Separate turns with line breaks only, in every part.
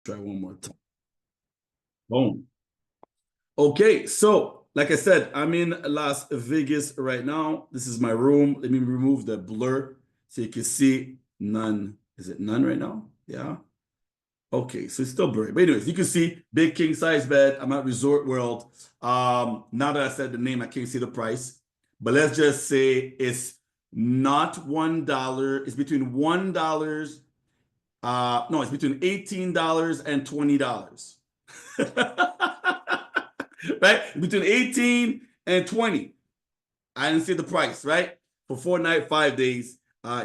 Try one more time. Boom. Okay, so like I said, I'm in Las Vegas right now. This is my room. Let me remove the blur so you can see none. Is it none right now? Yeah. Okay, so it's still blurry. But anyways, you can see big king size bed. I'm at Resort World. Now that I said the name, I can't see the price. But let's just say it's not $1. It's between $1. No, it's between $18 and $20. Right? Between 18 and 20. I didn't see the price, right? For 4 nights, 5 days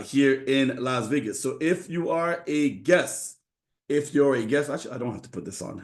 here in Las Vegas. So if you are a guest, actually, I don't have to put this on.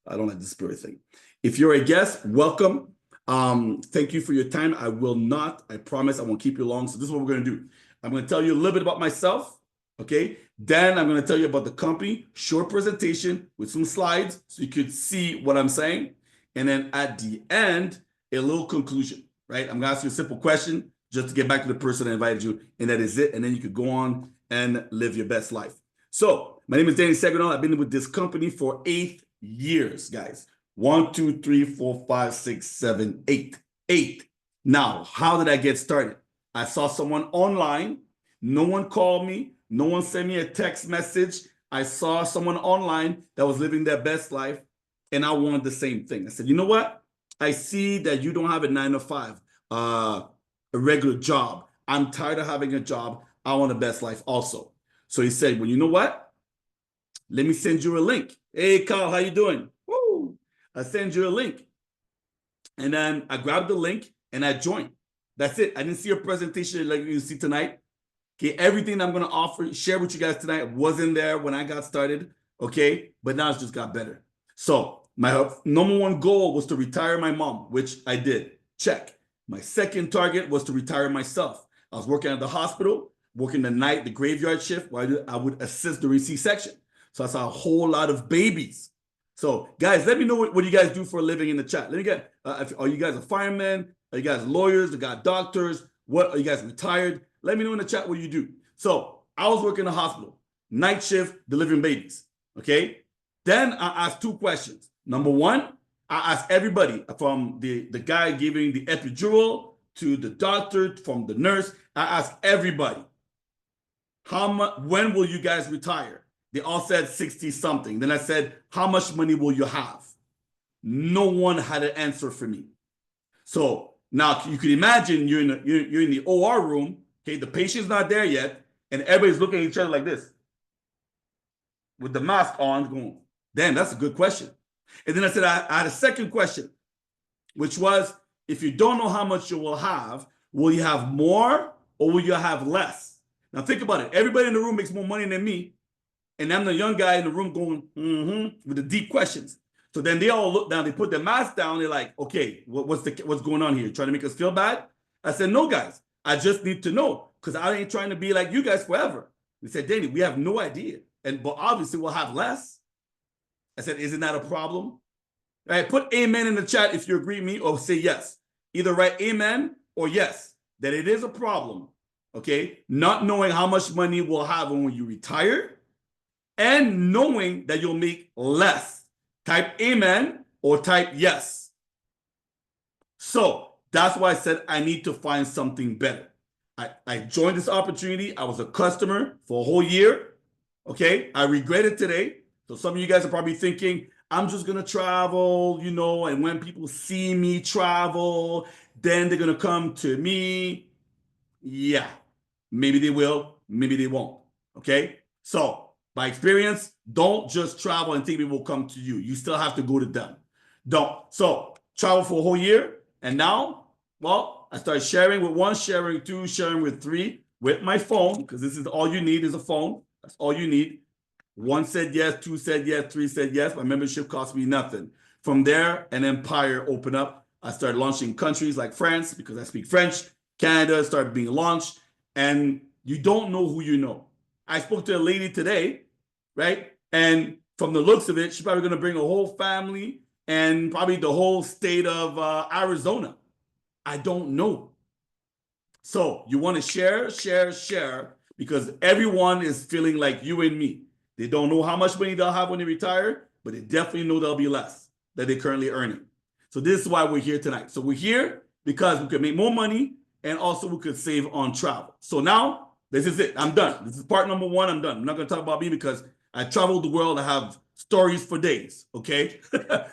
I don't like the spirit thing. If you're a guest, welcome. Thank you for your time. I promise I won't keep you long. So this is what we're going to do. I'm going to tell you a little bit about myself. Okay. Then I'm going to tell you about the company, short presentation with some slides so you could see what I'm saying. And then at the end, a little conclusion, right? I'm going to ask you a simple question just to get back to the person that invited you. And that is it. And then you could go on and live your best life. So my name is Seguignol. I've been with this company for 8 years, guys. 1, 2, 3, 4, 5, 6, 7, 8. 8. Now, how did I get started? I saw someone online. No one called me. No one sent me a text message. I saw someone online that was living their best life, and I wanted the same thing. I said, you know what? I see that you don't have a 9 to 5, a regular job. I'm tired of having a job. I want a best life also. So he said, well, you know what? Let me send you a link. Hey, Carl, how you doing? Woo! I send you a link. And then I grabbed the link and I joined. That's it. I didn't see a presentation like you see tonight. Okay, everything I'm going to offer, share with you guys tonight wasn't there when I got started. Okay, but now it's just got better. So my number one goal was to retire my mom, which I did. Check. My second target was to retire myself. I was working at the hospital, working the night, the graveyard shift, where I would assist during C-section. So I saw a whole lot of babies. So guys, let me know what you guys do for a living in the chat. Let me get, are you guys a fireman? Are you guys lawyers? You got doctors? What, are you guys retired? Let me know in the chat what you do. So I was working in the hospital, night shift, delivering babies. Okay. Then I asked 2 questions. Number one, I asked everybody from the guy giving the epidural to the doctor, from the nurse. I asked everybody, when will you guys retire? They all said 60 something. Then I said, how much money will you have? No one had an answer for me. So now you could imagine you're in the OR room. Okay, the patient's not there yet, and everybody's looking at each other like this with the mask on, going, damn, that's a good question. And then I said, I had a second question, which was, if you don't know how much you will you have more or will you have less? Now think about it. Everybody in the room makes more money than me, and I'm the young guy in the room going, with the deep questions. So then they all look down, they put their mask down, they're like, okay, what's going on here? Trying to make us feel bad? I said, no, guys. I just need to know, because I ain't trying to be like you guys forever. They said, Danny, we have no idea. But obviously we'll have less. I said, isn't that a problem? All right, put amen in the chat if you agree with me, or say yes. Either write amen or yes, that it is a problem, okay? Not knowing how much money we'll have when you retire and knowing that you'll make less. Type amen or type yes. So that's why I said I need to find something better. I joined this opportunity. I was a customer for a whole year. Okay. I regret it today. So some of you guys are probably thinking, I'm just going to travel, and when people see me travel, then they're going to come to me. Yeah. Maybe they will. Maybe they won't. Okay. So by experience, don't just travel and think people will come to you. You still have to go to them. Don't. So travel for a whole year. And now, well, I started sharing with 1, sharing 2, sharing with 3 with my phone, because this is all you need is a phone. That's all you need. 1 said yes, 2 said yes, 3 said yes. My membership cost me nothing. From there, an empire opened up. I started launching countries like France, because I speak French. Canada started being launched. And you don't know who you know. I spoke to a lady today, right? And from the looks of it, she's probably going to bring a whole family and probably the whole state of Arizona. I don't know. So you want to share, because everyone is feeling like you and me. They don't know how much money they'll have when they retire, but they definitely know there'll be less than they're currently earning. So this is why we're here tonight. So we're here because we could make more money and also we could save on travel. So now, this is it. I'm done. This is part number one. I'm done. I'm not going to talk about me because I traveled the world. I have stories for days, okay?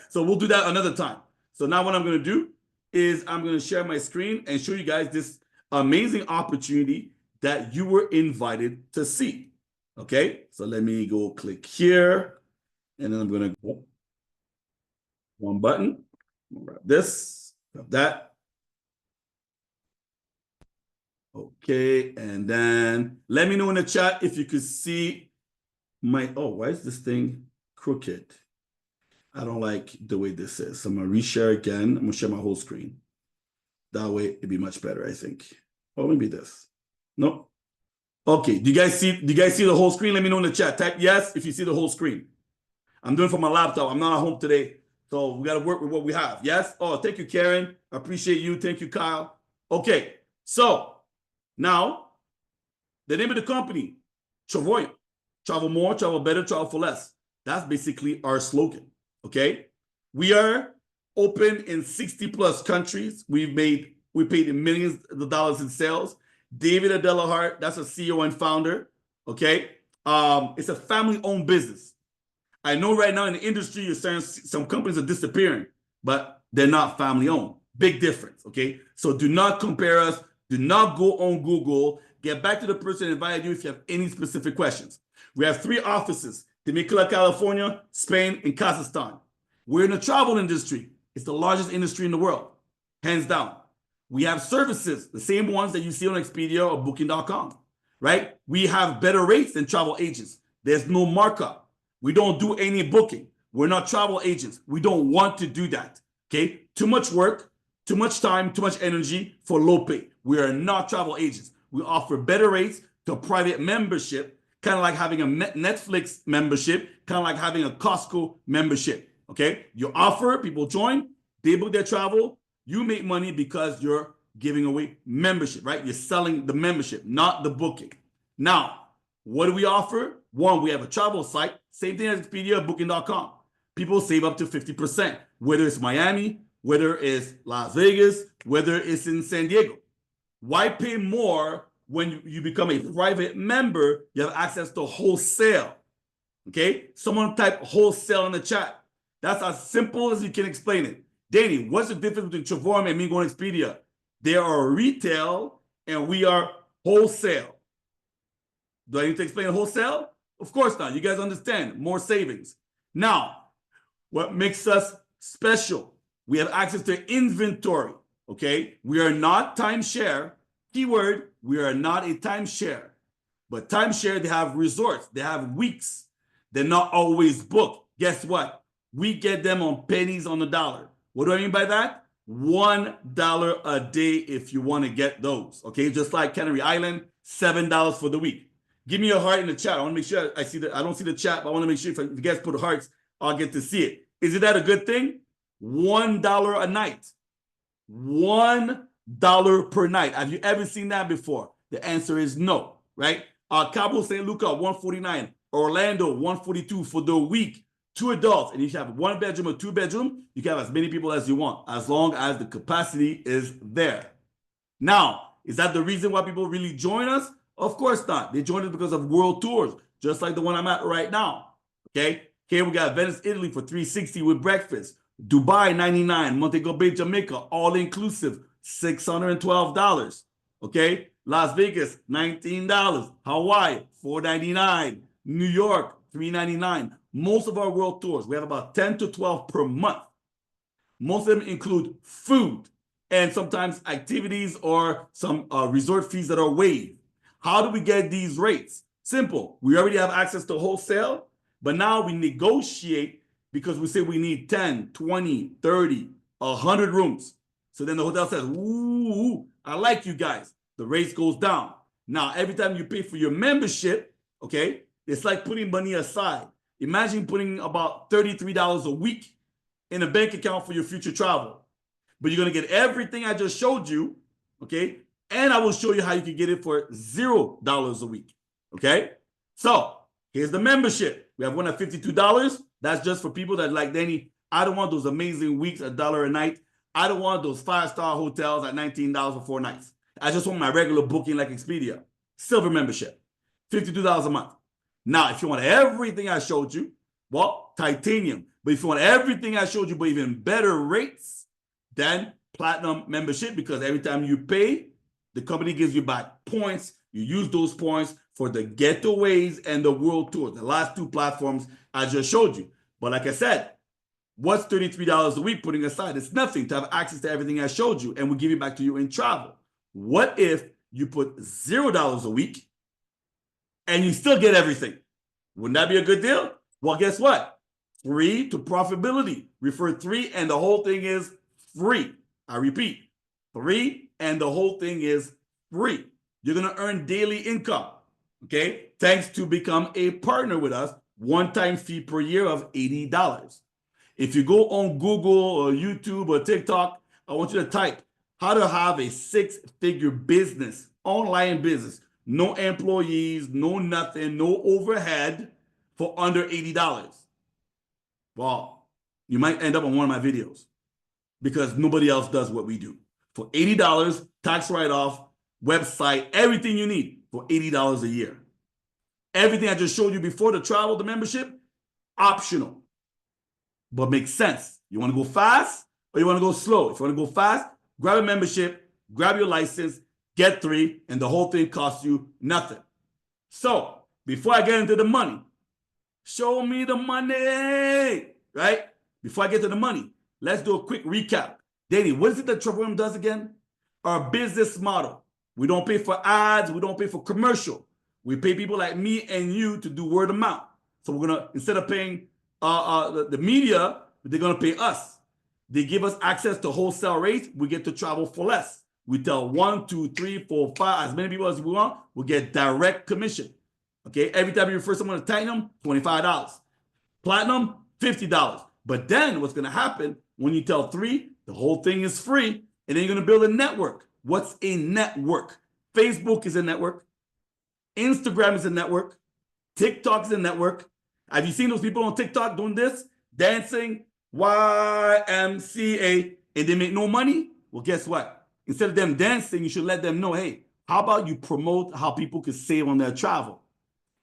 So we'll do that another time. So now what I'm going to do is I'm going to share my screen and show you guys this amazing opportunity that you were invited to see, okay? So let me go click here, and then I'm going to go one button, grab this, grab that. Okay, and then let me know in the chat if you could see my, oh, why is this thing crooked? I don't like the way this is. So I'm gonna reshare again. I'm gonna share my whole screen. That way it'd be much better, I think. Or maybe this. No. Okay, do you guys see the whole screen? Let me know in the chat. Type yes if you see the whole screen. I'm doing it from my laptop. I'm not at home today, so we gotta work with what we have. Yes? Oh, thank you, Karen. I appreciate you. Thank you, Kyle. Okay, so now, the name of the company, Travorium. Travel more, travel better, travel for less. That's basically our slogan, okay? We are open in 60 plus countries. We paid millions of dollars in sales. David Adelahart, that's a CEO and founder, okay? It's a family-owned business. I know right now in the industry, you're saying some companies are disappearing, but they're not family-owned. Big difference, okay? So do not compare us. Do not go on Google. Get back to the person who invited you if you have any specific questions. We have 3 offices, Temecula, California, Spain, and Kazakhstan. We're in the travel industry. It's the largest industry in the world, hands down. We have services, the same ones that you see on Expedia or Booking.com, right? We have better rates than travel agents. There's no markup. We don't do any booking. We're not travel agents. We don't want to do that, okay? Too much work, too much time, too much energy for low pay. We are not travel agents. We offer better rates to private membership, kind of like having a Netflix membership, kind of like having a Costco membership, okay? You offer, people join, they book their travel, you make money because you're giving away membership, right? You're selling the membership, not the booking. Now, what do we offer? One, we have a travel site, same thing as Expedia, Booking.com. People save up to 50%, whether it's Miami, whether it's Las Vegas, whether it's in San Diego. Why pay more when you become a private member? You have access to wholesale, okay? Someone type wholesale in the chat. That's as simple as you can explain it. Danny, what's the difference between Travorium and me going Expedia? They are retail and we are wholesale. Do I need to explain wholesale? Of course not. You guys understand. More savings. Now, what makes us special? We have access to inventory, okay? We are not timeshare. Keyword, we are not a timeshare. But timeshare, they have resorts. They have weeks. They're not always booked. Guess what? We get them on pennies on the dollar. What do I mean by that? $1 a day if you want to get those, okay? Just like Canary Island, $7 for the week. Give me a heart in the chat. I want to make sure I see I don't see the chat, but I want to make sure if you guys put hearts, I'll get to see it. Isn't that a good thing? $1 a night. $1 per night. Have you ever seen that before? The answer is no, right? Cabo St. Luca, $149. Orlando, $142 for the week. 2 adults. And if you have 1 bedroom or 2 bedroom, you can have as many people as you want, as long as the capacity is there. Now, is that the reason why people really join us? Of course not. They join us because of world tours, just like the one I'm at right now. Okay? Here we got Venice, Italy for $360 with breakfast. Dubai, $99. Montego Bay, Jamaica, all inclusive, $612. Okay? Las Vegas, $19. Hawaii, $499. New York, $399. Most of our world tours, we have about 10 to 12 per month. Most of them include food and sometimes activities or some resort fees that are waived. How do we get these rates? Simple. We already have access to wholesale, but now we negotiate because we say we need 10, 20, 30, 100 rooms. So then the hotel says, ooh, I like you guys. The rates goes down. Now, every time you pay for your membership, okay, it's like putting money aside. Imagine putting about $33 a week in a bank account for your future travel. But you're going to get everything I just showed you, okay? And I will show you how you can get it for $0 a week, okay? So Here's the membership. We have one at $52. That's just for people that like, Danny, I don't want those amazing weeks at $1 a night. I don't want those 5-star hotels at $19 for 4 nights. I just want my regular booking like Expedia. Silver membership, $52 a month. Now, if you want everything I showed you, well, titanium. But if you want everything I showed you, but even better rates, then platinum membership, because every time you pay, the company gives you back points. You use those points for the getaways and the world tour, the last 2 platforms I just showed you. But like I said, what's $33 a week putting aside? It's nothing to have access to everything I showed you, and we give it back to you in travel. What if you put $0 a week and you still get everything? Wouldn't that be a good deal? Well, guess what? Free to profitability. Refer 3 and the whole thing is free. I repeat, 3 and the whole thing is free. You're going to earn daily income, okay? Thanks to become a partner with us, one-time fee per year of $80. If you go on Google or YouTube or TikTok, I want you to type how to have a 6-figure business, online business, no employees, no nothing, no overhead for under $80. Well, you might end up on one of my videos because nobody else does what we do. For $80, tax write-off, website, everything you need for $80 a year. Everything I just showed you before, the travel, the membership, optional, but makes sense. You want to go fast or you want to go slow? If you want to go fast, grab a membership, grab your license, get 3, and the whole thing costs you nothing. So before I get into the money, show me the money, right? Before I get to the money, let's do a quick recap. Danny, what is it that Travorium does again? Our business model. We don't pay for ads. We don't pay for commercial. We pay people like me and you to do word of mouth. So we're going to, instead of paying the media, they're going to pay us. They give us access to wholesale rates. We get to travel for less. We tell 1, 2, 3, 4, 5, as many people as we want. We'll get direct commission. Okay, every time you refer someone to Titanium, $25. Platinum, $50. But then what's going to happen when you tell 3, the whole thing is free, and then you're going to build a network. What's a network? Facebook is a network. Instagram is a network. TikTok is a network. Have you seen those people on TikTok doing this? Dancing, YMCA, and they make no money? Well, guess what? Instead of them dancing, you should let them know, hey, how about you promote how people could save on their travel?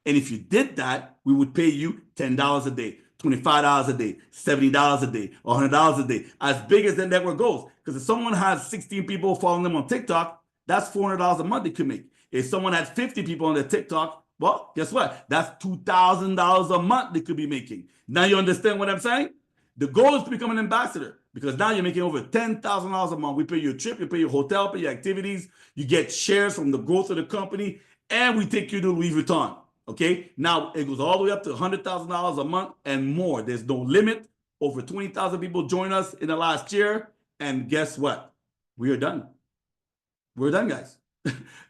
And if you did that, we would pay you $10 a day, $25 a day, $70 a day, $100 a day, as big as the network goes. Because if someone has 16 people following them on TikTok, that's $400 a month they could make. If someone had 50 people on their TikTok, well, guess what? That's $2,000 a month they could be making. Now you understand what I'm saying? The goal is to become an ambassador, because now you're making over $10,000 a month. We pay your trip, you pay your hotel, pay your activities, you get shares from the growth of the company, and we take you to Louis Vuitton. Okay, now it goes all the way up to $100,000 a month and more. There's no limit. Over 20,000 people join us in the last year. And guess what? We are done. We're done, guys.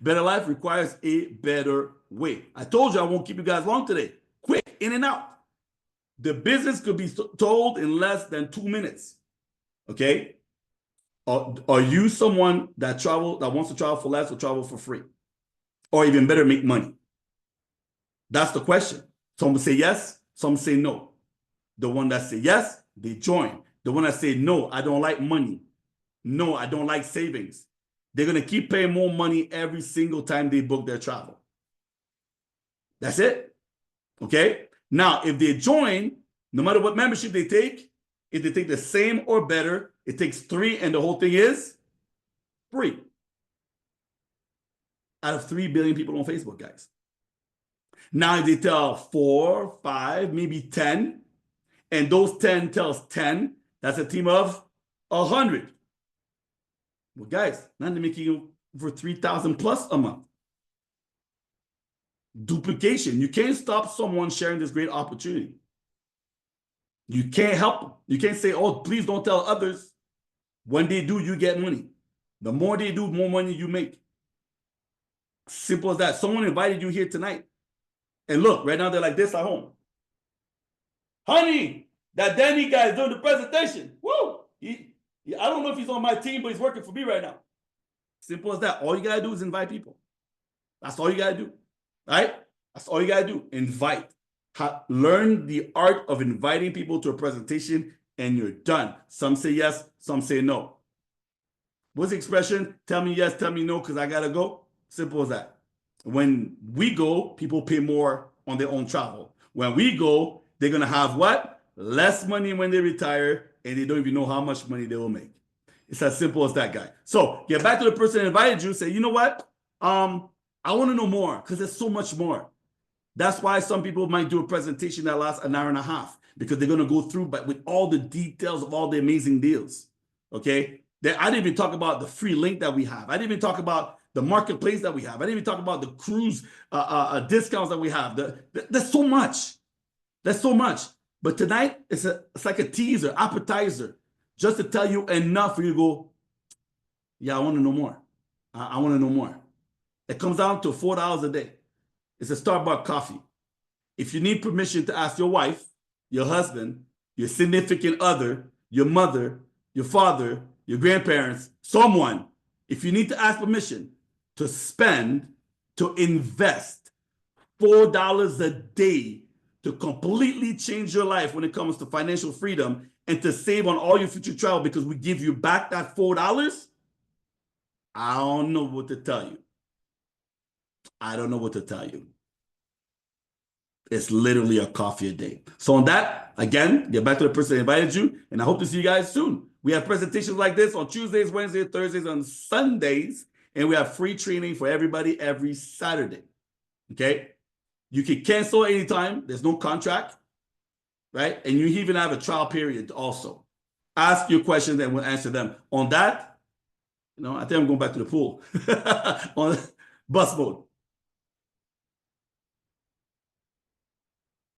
Better life requires a better way. I told you I won't keep you guys long today. Quick, in and out. The business could be told in less than 2 minutes. Okay? Are you someone that wants to travel for less or travel for free? Or even better, make money? That's the question. Some say yes, some say no. The one that say yes, they join. The one that say no, I don't like money. No, I don't like savings. They're going to keep paying more money every single time they book their travel. That's it. Okay? Now, if they join, no matter what membership they take, if they take the same or better, it takes 3 and the whole thing is free. Out of 3 billion people on Facebook, guys. Now, if they tell 4, 5, maybe 10, and those 10 tells 10, that's a team of 100. Well, guys, now they're making you for 3,000 plus a month. Duplication. You can't stop someone sharing this great opportunity. You can't help them. You can't say, oh, please don't tell others. When they do, you get money. The more they do, the more money you make. Simple as that. Someone invited you here tonight. And look, right now they're like this at home. Honey, that Danny guy is doing the presentation. Woo! I don't know if he's on my team, but he's working for me right now. Simple as that. All you got to do is invite people. That's all you got to do. Right? That's all you got to do. Invite. Learn the art of inviting people to a presentation, and you're done. Some say yes, some say no. What's the expression? Tell me yes, tell me no, because I gotta go. Simple as that. When we go, people pay more on their own travel. When we go, they're gonna have what? Less money when they retire, and they don't even know how much money they will make. It's as simple as that, guy. So get back to the person that invited you. Say, you know what? I want to know more because there's so much more. That's why some people might do a presentation that lasts an hour and a half because they're going to go through, but with all the details of all the amazing deals. Okay. I didn't even talk about the free link that we have. I didn't even talk about the marketplace that we have. I didn't even talk about the cruise discounts that we have. There's so much. There's so much. But tonight, it's like a teaser, appetizer, just to tell you enough for you to go, yeah, I want to know more. I want to know more. It comes down to $4 a day. It's a Starbucks coffee. If you need permission to ask your wife, your husband, your significant other, your mother, your father, your grandparents, someone, if you need to ask permission to spend, to invest $4 a day to completely change your life when it comes to financial freedom and to save on all your future travel because we give you back that $4, I don't know what to tell you. I don't know what to tell you. It's literally a coffee a day. So on that, again, get back to the person that invited you, and I hope to see you guys soon. We have presentations like this on Tuesdays, Wednesdays, Thursdays, and Sundays, and we have free training for everybody every Saturday. Okay? You can cancel anytime. There's no contract, right? And you even have a trial period also. Ask your questions and we'll answer them. On that, I think I'm going back to the pool. On bus mode.